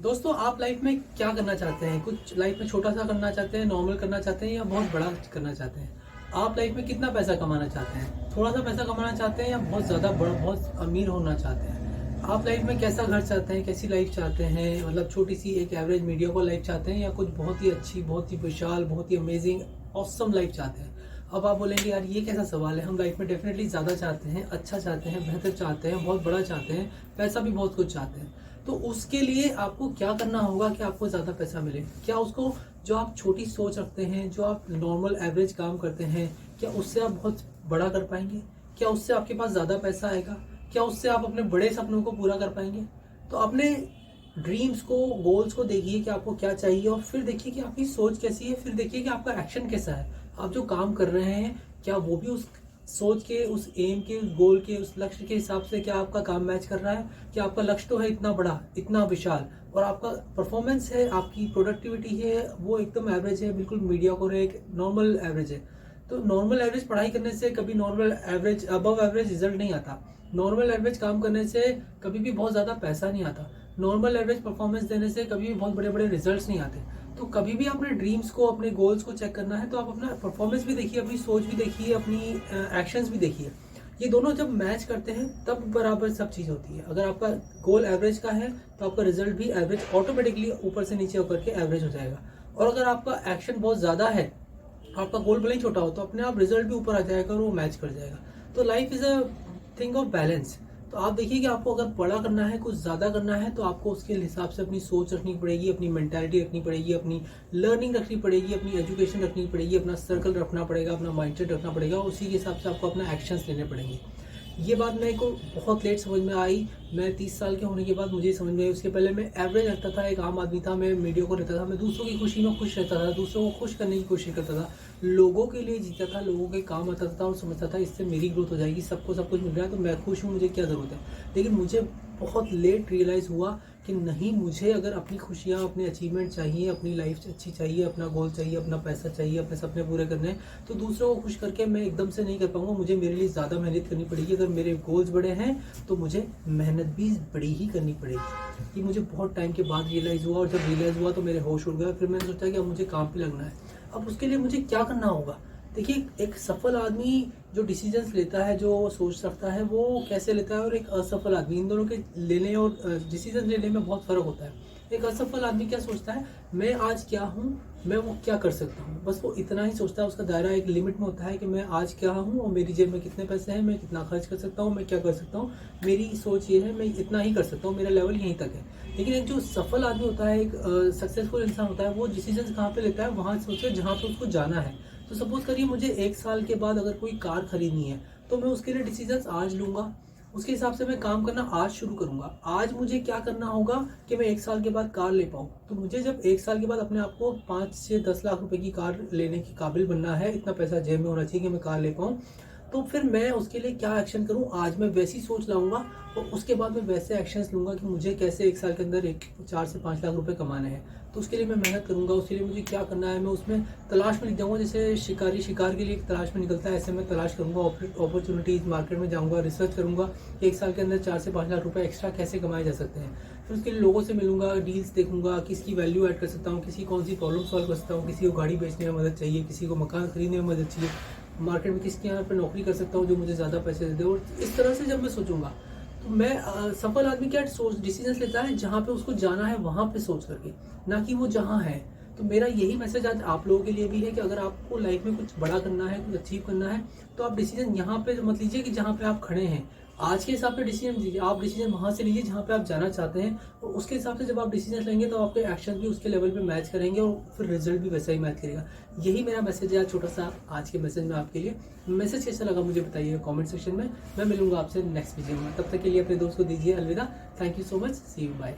दोस्तों, आप लाइफ में क्या करना चाहते हैं? कुछ लाइफ में छोटा सा करना चाहते हैं, नॉर्मल करना चाहते हैं या बहुत बड़ा करना चाहते हैं? आप लाइफ में कितना पैसा कमाना चाहते हैं? थोड़ा सा पैसा कमाना चाहते हैं या बहुत ज़्यादा बड़ा, बहुत अमीर होना चाहते हैं? आप लाइफ में कैसा घर चाहते हैं, कैसी लाइफ चाहते हैं? मतलब छोटी सी एक एवरेज मीडियोकर लाइफ चाहते हैं या कुछ बहुत ही अच्छी, बहुत ही विशाल, बहुत ही अमेजिंग ऑसम लाइफ चाहते हैं? अब आप बोलेंगे यार ये कैसा सवाल है, हम लाइफ में डेफिनेटली ज़्यादा चाहते हैं, अच्छा चाहते हैं, बेहतर चाहते हैं, बहुत बड़ा चाहते हैं, पैसा भी बहुत कुछ चाहते हैं। तो उसके लिए आपको क्या करना होगा कि आपको ज़्यादा पैसा मिले? क्या उसको, जो आप छोटी सोच रखते हैं, जो आप नॉर्मल एवरेज काम करते हैं, क्या उससे आप बहुत बड़ा कर पाएंगे? क्या उससे आपके पास ज़्यादा पैसा आएगा? क्या उससे आप अपने बड़े सपनों को पूरा कर पाएंगे? तो अपने ड्रीम्स को, गोल्स को देखिए कि आपको क्या चाहिए और फिर देखिए कि आपकी सोच कैसी है, फिर देखिए कि आपका एक्शन कैसा है। आप जो काम कर रहे हैं, क्या वो भी उस सोच के, उस एम के, उस गोल के, उस लक्ष्य के हिसाब से क्या आपका काम मैच कर रहा है? कि आपका लक्ष्य तो है इतना बड़ा, इतना विशाल, और आपका परफॉर्मेंस है, आपकी प्रोडक्टिविटी है, वो एकदम एवरेज है, बिल्कुल मीडियोकर है, एक नॉर्मल एवरेज है। तो नॉर्मल एवरेज पढ़ाई करने से कभी normal average, above average result नहीं आता। नॉर्मल एवरेज काम करने से कभी भी बहुत ज़्यादा पैसा नहीं आता। नॉर्मल एवरेज परफॉर्मेंस देने से कभी भी बहुत बड़े बड़े रिजल्ट्स नहीं आते। तो कभी भी अपने ड्रीम्स को, अपने गोल्स को चेक करना है तो आप अपना परफॉर्मेंस भी देखिए, अपनी सोच भी देखिए, अपनी एक्शंस भी देखिए। ये दोनों जब मैच करते हैं तब बराबर सब चीज़ होती है। अगर आपका गोल एवरेज का है तो आपका रिजल्ट भी एवरेज, ऑटोमेटिकली ऊपर से नीचे होकर के एवरेज हो जाएगा। और अगर आपका एक्शन बहुत ज़्यादा है, आपका गोल भले ही छोटा हो, तो अपने आप रिजल्ट भी ऊपर आ जाएगा और वो मैच कर जाएगा। तो life is a thing of balance. तो आप देखिए कि आपको अगर बड़ा करना है, कुछ ज़्यादा करना है, तो आपको उसके हिसाब से अपनी सोच रखनी पड़ेगी, अपनी मेंटालिटी रखनी पड़ेगी, अपनी लर्निंग रखनी पड़ेगी, अपनी एजुकेशन रखनी पड़ेगी, अपना सर्कल रखना पड़ेगा, अपना माइंडसेट रखना पड़ेगा, और उसी के हिसाब से आपको अपना एक्शंस लेने पड़ेंगे। ये बात मेरे को बहुत लेट समझ में आई। मैं 30 साल के होने के बाद मुझे समझ में आई। उसके पहले मैं एवरेज रहता था, एक आम आदमी था, मैं मीडियोकर रहता था, मैं दूसरों की खुशी में खुश रहता था, दूसरों को खुश करने की कोशिश करता था, लोगों के लिए जीता था, लोगों के काम आता था और समझता था इससे मेरी ग्रोथ हो जाएगी, सबको सब कुछ मिल रहा है तो मैं खुश हूँ, मुझे क्या ज़रूरत है। लेकिन मुझे बहुत लेट रियलाइज़ हुआ कि नहीं, मुझे अगर अपनी खुशियाँ, अपने अचीवमेंट चाहिए, अपनी लाइफ अच्छी चाहिए, अपना गोल चाहिए, अपना पैसा चाहिए, अपने सपने पूरे करने हैं, तो दूसरों को खुश करके मैं एकदम से नहीं कर पाऊंगा। मुझे मेरे लिए ज़्यादा मेहनत करनी पड़ेगी। अगर मेरे गोल्स बड़े हैं तो मुझे मेहनत भी बड़ी ही करनी पड़ेगी। ये मुझे बहुत टाइम के बाद रियलाइज़ हुआ, और जब रियलाइज़ हुआ तो मेरे होश उड़ गए। फिर मैंने सोचा कि अब मुझे काम पे लगना है। अब उसके लिए मुझे क्या करना होगा? देखिए, एक सफल आदमी जो डिसीजंस लेता है, जो सोच रखता है, वो कैसे लेता है, और एक असफल आदमी, इन दोनों के लेने और डिसीजन लेने में बहुत फ़र्क होता है। एक असफल आदमी क्या सोचता है, मैं आज क्या हूँ, मैं वो क्या कर सकता हूँ, बस वो इतना ही सोचता है। उसका दायरा एक लिमिट में होता है कि मैं आज क्या हूँ और मेरी जेब में कितने पैसे हैं, मैं कितना खर्च कर सकता हूँ, मैं क्या कर सकता हूँ, मेरी सोच ये है, मैं इतना ही कर सकता हूँ, मेरा लेवल यहीं तक है। लेकिन एक जो सफल आदमी होता है, एक सक्सेसफुल इंसान होता है, वो डिसीजन कहाँ पे लेता है, वहाँ सोचे जहाँ पे उसको जाना है। तो सपोज करिए मुझे 1 साल के बाद अगर कोई कार खरीदनी है, तो मैं उसके लिए डिसीजंस आज लूँगा। उसके हिसाब से मैं काम करना आज शुरू करूँगा। आज मुझे क्या करना होगा कि मैं 1 साल के बाद कार ले पाऊँ। तो मुझे जब 1 साल के बाद अपने आप को 5 से 10 लाख रुपए की कार लेने के काबिल बनना है, इतना पैसा जेब में होना चाहिए कि मैं कार ले पाऊँ, तो फिर मैं उसके लिए क्या एक्शन करूँ, आज मैं वैसी सोच लाऊंगा और उसके बाद मैं वैसे एक्शंस लूँगा कि मुझे कैसे 1 साल के अंदर 4 से 5 लाख रुपए कमाने हैं। तो उसके लिए मैं मेहनत करूँगा, उसके लिए मुझे क्या करना है, मैं उसमें तलाश में लिख जाऊँगा। जैसे शिकारी शिकार के लिए तलाश में निकलता है, ऐसे मैं तलाश करूँगा, अपॉर्चुनिटीज़, मार्केट में जाऊँगा, रिसर्च करूँगा कि 1 साल के अंदर 4 से 5 लाख रुपए एक्स्ट्रा कैसे कमाए जा सकते हैं। फिर उसके लिए लोगों से मिलूंगा, डील्स देखूंगा, किसकी वैल्यू ऐड कर सकता हूँ, किसी कौन सी प्रॉब्लम सॉल्व कर सकता हूँ, किसी को गाड़ी बेचने में मदद चाहिए, किसी को मकान खरीदने में मदद चाहिए, मार्केट में किसके यहाँ पे नौकरी कर सकता हूँ जो मुझे ज़्यादा पैसे दे दे। और इस तरह से जब मैं सोचूंगा तो मैं सफल आदमी क्या सोच डिसीजन लेता है, जहाँ पे उसको जाना है वहाँ पे सोच करके, ना कि वो जहाँ है। तो मेरा यही मैसेज आज आप लोगों के लिए भी है कि अगर आपको लाइफ में कुछ बड़ा करना है, कुछ अचीव करना है, तो आप डिसीजन यहाँ पे मत लीजिए कि जहाँ पे आप खड़े हैं आज के हिसाब से डिसीजन लीजिए। आप डिसीजन वहाँ से लीजिए जहाँ पे आप जाना चाहते हैं, और उसके हिसाब से जब आप डिसीजन लेंगे तो आपके एक्शन भी उसके लेवल पे मैच करेंगे और फिर रिजल्ट भी वैसा ही मैच करेगा। यही मेरा मैसेज है छोटा सा आज के मैसेज में आपके लिए। मैसेज कैसा लगा मुझे बताइए कमेंट सेक्शन में। मैं मिलूंगा आपसे नेक्स्ट वीडियो में। तब तक के लिए अपने दोस्त को दीजिए अलविदा। Thank you so much. See you, bye.